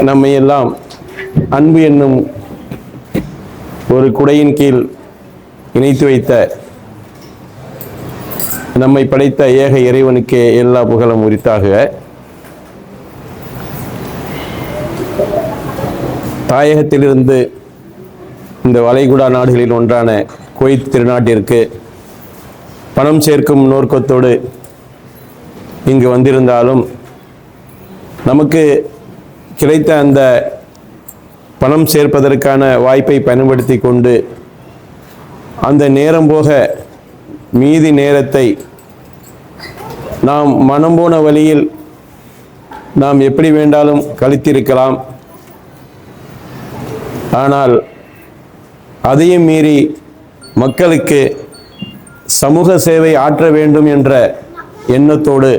நம்மையெல்லாம் அன்பு என்னும் ஒரு குடையின் கீழ் இணைத்து வைத்த நம்மை படைத்த ஏக இறைவனுக்கே எல்லா புகழும் உரித்தாக. தாயகத்திலிருந்து இந்த வளைகுடா நாடுகளில் ஒன்றான குவைத் திருநாட்டிற்கு பணம் சேர்க்கும் நோக்கத்தோடு இங்கு வந்திருந்தாலும் நமக்கு கிடைத்த அந்த பணம் சேர்ப்பதற்கான வாய்ப்பை பயன்படுத்தி கொண்டு அந்த நேரம் போக மீதி நேரத்தை நாம் மனம் போன வழியில் நாம் எப்படி வேண்டாலும் கழித்திருக்கலாம். ஆனால் அதையும் மீறி மக்களுக்கு சமூக சேவை ஆற்ற வேண்டும் என்ற எண்ணத்தோடு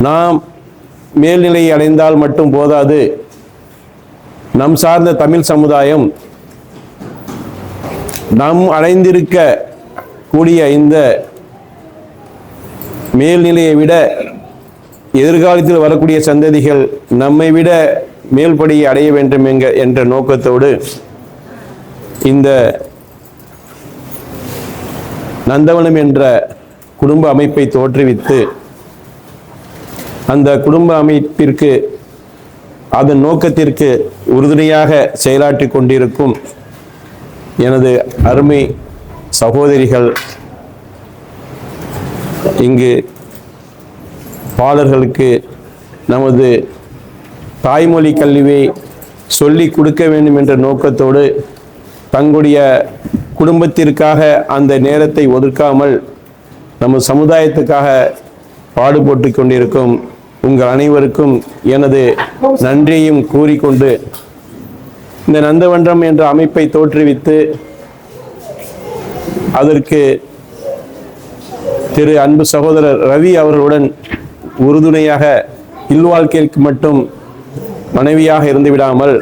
நாம் மேல்நிலை அடைந்தால் மட்டும் போதாது, நம் சார்ந்த தமிழ் சமுதாயம் நாம் அடைந்திருக்க கூடிய இந்த மேல்நிலையை விட எதிர்காலத்தில் வரக்கூடிய சந்ததிகள் நம்மை விட மேல்படியை அடைய வேண்டும் என்ற நோக்கத்தோடு இந்த நந்தவனம் என்ற குடும்ப அமைப்பை தோற்றுவித்து அந்த குடும்ப அமைப்பிற்கு அதன் நோக்கத்திற்கு உறுதுணையாக செயலாற்றி கொண்டிருக்கும் எனது அருமை சகோதரிகள், இங்கு பாலர்களுக்கு நமது தாய்மொழி கல்வியை சொல்லி கொடுக்க வேண்டும் என்ற நோக்கத்தோடு தங்களுடைய குடும்பத்திற்காக அந்த நேரத்தை ஒதுக்காமல் நமது சமுதாயத்துக்காக பாடுபட்டு கொண்டிருக்கும் உங்கள் அனைவருக்கும் எனது நன்றியையும் கூறிக்கொண்டு, இந்த நந்தவனம் என்ற அமைப்பை தோற்றுவித்து அதற்கு திரு அன்பு சகோதரர் ரவி அவர்களுடன் உறுதுணையாக இல்வாழ்க்கைக்கு மட்டும் மனைவியாக இருந்து விடாமல்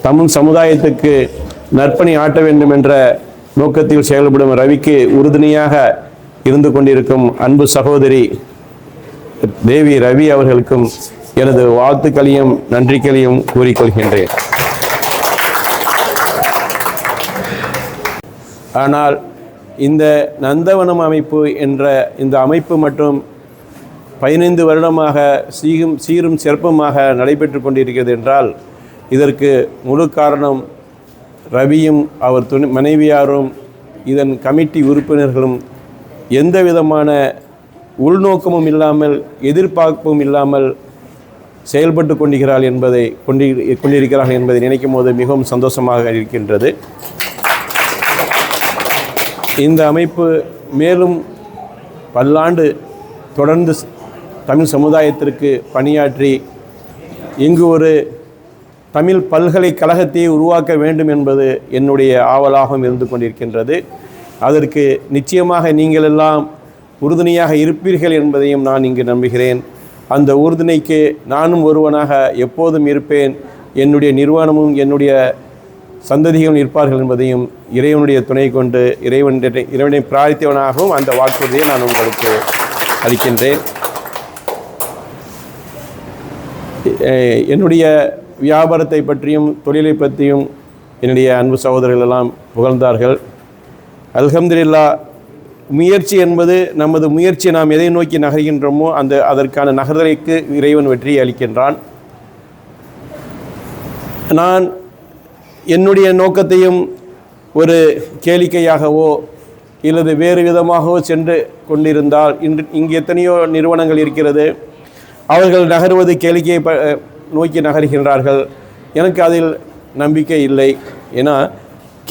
தமிழ் சமுதாயத்துக்கு நற்பணி ஆற்ற வேண்டும் என்ற நோக்கத்தில் செயல்படும் ரவிக்கு உறுதுணையாக இருந்து கொண்டிருக்கும் அன்பு சகோதரி தேவி ரவி அவர்களுக்கும் எனது வாழ்த்துக்களையும் நன்றிகளையும் கூறிக்கொள்கின்றேன். ஆனால் இந்த நந்தவனம் அமைப்பு என்ற இந்த அமைப்பு மற்றும் 15 வருடமாக சீரும் சிறப்புமாக நடைபெற்று கொண்டிருக்கிறது என்றால் இதற்கு முழு காரணம் ரவியும் அவர் மனைவியாரும் இதன் கமிட்டி உறுப்பினர்களும் எந்த விதமான உள்நோக்கமும் இல்லாமல் எதிர்பார்ப்பும் இல்லாமல் செயல்பட்டு கொண்டிருக்கிறார்கள் என்பதை நினைக்கும் போது மிகவும் சந்தோஷமாக இருக்கின்றது. இந்த அமைப்பு மேலும் பல்லாண்டு தொடர்ந்து தமிழ் சமுதாயத்திற்கு பணியாற்றி இங்கு ஒரு தமிழ் பல்கலைக்கழகத்தை உருவாக்க வேண்டும் என்பது என்னுடைய ஆவலாகவும் இருந்து கொண்டிருக்கின்றது. அதற்கு நிச்சயமாக நீங்கள் எல்லாம் உறுதுணையாக இருப்பீர்கள் என்பதையும் நான் இங்கு நம்புகிறேன். அந்த உறுதுணைக்கு நானும் ஒருவனாக எப்போதும் இருப்பேன். என்னுடைய நிறுவனமும் என்னுடைய சந்ததிகளும் இருப்பார்கள் என்பதையும் இறைவனுடைய துணை கொண்டு இறைவனை பிரார்த்தித்தவனாகவும் அந்த வாக்குறுதியை நான் உங்களுக்கு அளிக்கின்றேன். என்னுடைய வியாபாரத்தை பற்றியும் தொழிலை பற்றியும் என்னுடைய அன்பு சகோதரர்கள் எல்லாம் புகழ்ந்தார்கள். அல்ஹம்துலில்லாஹ், முயற்சி என்பது நமது முயற்சி, நாம் எதை நோக்கி நகர்கின்றோமோ அதற்கான நகர்தலுக்கு இறைவன் வெற்றியை அளிக்கின்றான். நான் என்னுடைய நோக்கத்தையும் ஒரு கேளிக்கையாகவோ இல்லது வேறு விதமாகவோ சென்று கொண்டிருந்தால் இங்கு எத்தனையோ நிறுவனங்கள் இருக்கிறது, அவர்கள் நகர்வது கேளிக்கையை நோக்கி நகர்கின்றார்கள். எனக்கு அதில் நம்பிக்கை இல்லை. ஏன்னா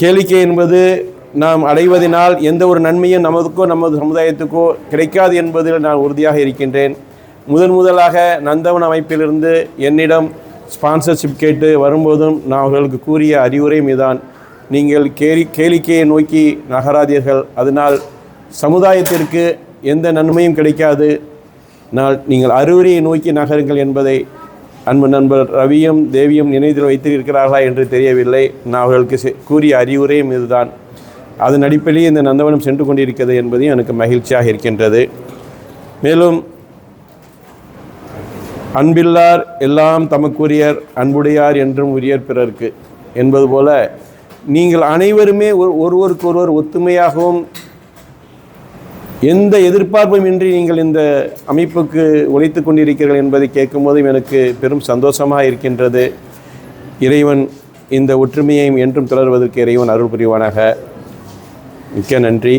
கேளிக்கை என்பது நாம் அடைவதனால் எந்த ஒரு நன்மையும் நமதுக்கோ நமது சமுதாயத்துக்கோ கிடைக்காது என்பதில் நான் உறுதியாக இருக்கின்றேன். முதலாக நந்தவன அமைப்பிலிருந்து என்னிடம் ஸ்பான்சர்ஷிப் கேட்டு வரும்போதும் நான் அவர்களுக்கு கூறிய அறிவுரை மீதான், நீங்கள் கேளிக்கையை நோக்கி நகராதீர்கள், அதனால் சமுதாயத்திற்கு எந்த நன்மையும் கிடைக்காது, நீங்கள் அறிவுரையை நோக்கி நகருங்கள் என்பதை அன்பு நண்பர் ரவியும் தேவியும் நினைவில் வைத்திருக்கிறார்களா என்று தெரியவில்லை. நான் அவர்களுக்கு கூறிய அறிவுரையும் இதுதான். அதன் அடிப்படையில் இந்த நந்தவனம் சென்று கொண்டிருக்கிறது என்பதையும் எனக்கு மகிழ்ச்சியாக இருக்கின்றது. மேலும் அன்பில்லார் எல்லாம் தமக்குரியர், அன்புடையார் என்றும் உரியர் பிறர்க்கு என்பது போல நீங்கள் அனைவருமே ஒருவருக்கொருவர் ஒத்துமையாகவும் எந்த எதிர்பார்ப்பும் இன்றி நீங்கள் இந்த அமைப்புக்கு உழைத்து கொண்டிருக்கிறீர்கள் என்பதை கேட்கும்போதும் எனக்கு பெரும் சந்தோஷமாக இருக்கின்றது. இறைவன் இந்த ஒற்றுமையையும் என்றும் தொடர்வதற்கு இறைவன் அருள் புரிவானாக. மிக்க நன்றி.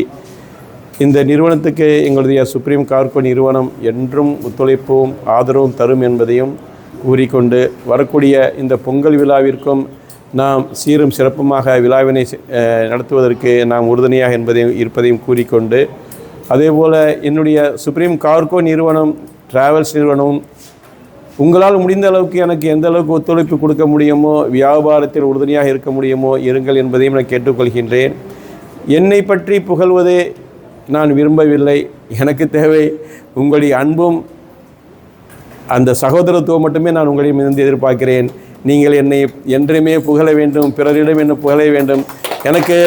இந்த நிறுவனத்துக்கு எங்களுடைய சுப்ரீம் கார்கோ நிறுவனம் என்றும் ஒத்துழைப்பும் ஆதரவும் தரும் என்பதையும் கூறிக்கொண்டு, வரக்கூடிய இந்த பொங்கல் விழாவிற்கும் நாம் சீரும் சிறப்புமாக விழாவினை நடத்துவதற்கு நாம் உறுதுணையாக இருப்பதையும் கூறிக்கொண்டு, அதேபோல் என்னுடைய சுப்ரீம் கார்கோ நிறுவனம், டிராவல்ஸ் நிறுவனம் உங்களால் முடிந்த அளவுக்கு எனக்கு எந்த அளவுக்கு ஒத்துழைப்பு கொடுக்க முடியுமோ, வியாபாரத்தில் உறுதுணையாக இருக்க முடியுமோ இருங்கள் என்பதையும் நான் கேட்டுக்கொள்கின்றேன். என்னை பற்றி புகழ்வதே நான் விரும்பவில்லை. எனக்கு தேவை உங்களுடைய அன்பும் அந்த சகோதரத்துவம் மட்டுமே நான் உங்களிடமிருந்து எதிர்பார்க்கிறேன். நீங்கள் என்னை என்றுமே புகழ வேண்டும், பிறரிடம் என்ன புகழ வேண்டும். எனக்கு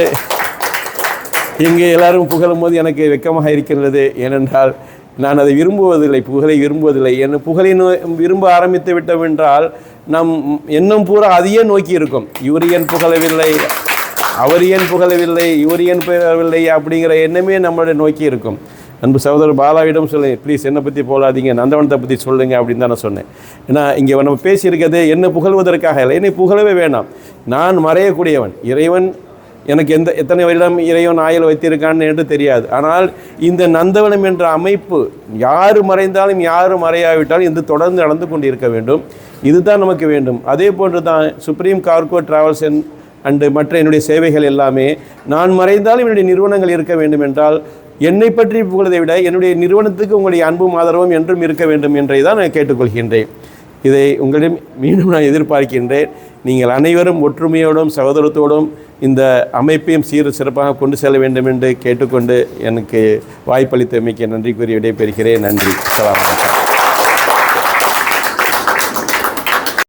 இங்கே எல்லாரும் புகழும் போது எனக்கு வெட்கமாக இருக்கிறது. ஏனென்றால் நான் அதை விரும்புவதில்லை, புகழை விரும்புவதில்லை. என்ன புகழை விரும்ப ஆரம்பித்து விட்டோம் என்றால் நம் எண்ணம் பூரா அதையே நோக்கி இருக்கும். இவர் ஏன் புகழவில்லை, அவர் ஏன் புகழவில்லை, இவர் ஏன் புகழவில்லை அப்படிங்கிற எண்ணமே நம்மளுடைய நோக்கி இருக்கும். அன்பு சகோதரர் பாலாவிடம் சொல்லுங்க, ப்ளீஸ் என்னை பற்றி போகாதீங்க, நந்தவனத்தை பற்றி சொல்லுங்கள் அப்படின்னு தான் நான் சொன்னேன். ஏன்னா இங்கே நம்ம பேசியிருக்கிறது என்னை புகழ்வதற்காக இல்லை. என்னை புகழவே வேணாம். நான் மறையக்கூடியவன். இறைவன் எனக்கு எத்தனை வருடம் இறைவன் ஆயுள் வைத்திருக்கான்னு என்று தெரியாது. ஆனால் இந்த நந்தவனம் என்ற அமைப்பு யார் மறைந்தாலும் யார் மறையாவிட்டாலும் இது தொடர்ந்து நடந்து கொண்டு இருக்க வேண்டும். இதுதான் நமக்கு வேண்டும். அதே போன்று தான் சுப்ரீம் கார்கோ டிராவல்ஸ் அண்டு மற்ற என்னுடைய சேவைகள் எல்லாமே நான் மறைந்தாலும் என்னுடைய நிறுவனங்கள் இருக்க வேண்டும் என்றால் என்னை பற்றி புகழதை விட என்னுடைய நிறுவனத்துக்கு உங்களுடைய அன்பும் ஆதரவும் என்றும் இருக்க வேண்டும் என்றதை தான் நான் கேட்டுக்கொள்கின்றேன். இதை உங்களிடம் மீண்டும் நான் எதிர்பார்க்கின்றேன். நீங்கள் அனைவரும் ஒற்றுமையோடும் சகோதரத்தோடும் இந்த அமைப்பையும் சிறப்பாக கொண்டு செல்ல வேண்டும் என்று கேட்டுக்கொண்டு எனக்கு வாய்ப்பளித்தமைக்கு நன்றி கூறி விடைபெறுகிறேன். நன்றி. அஸ்ஸலாமு அலைக்கும்.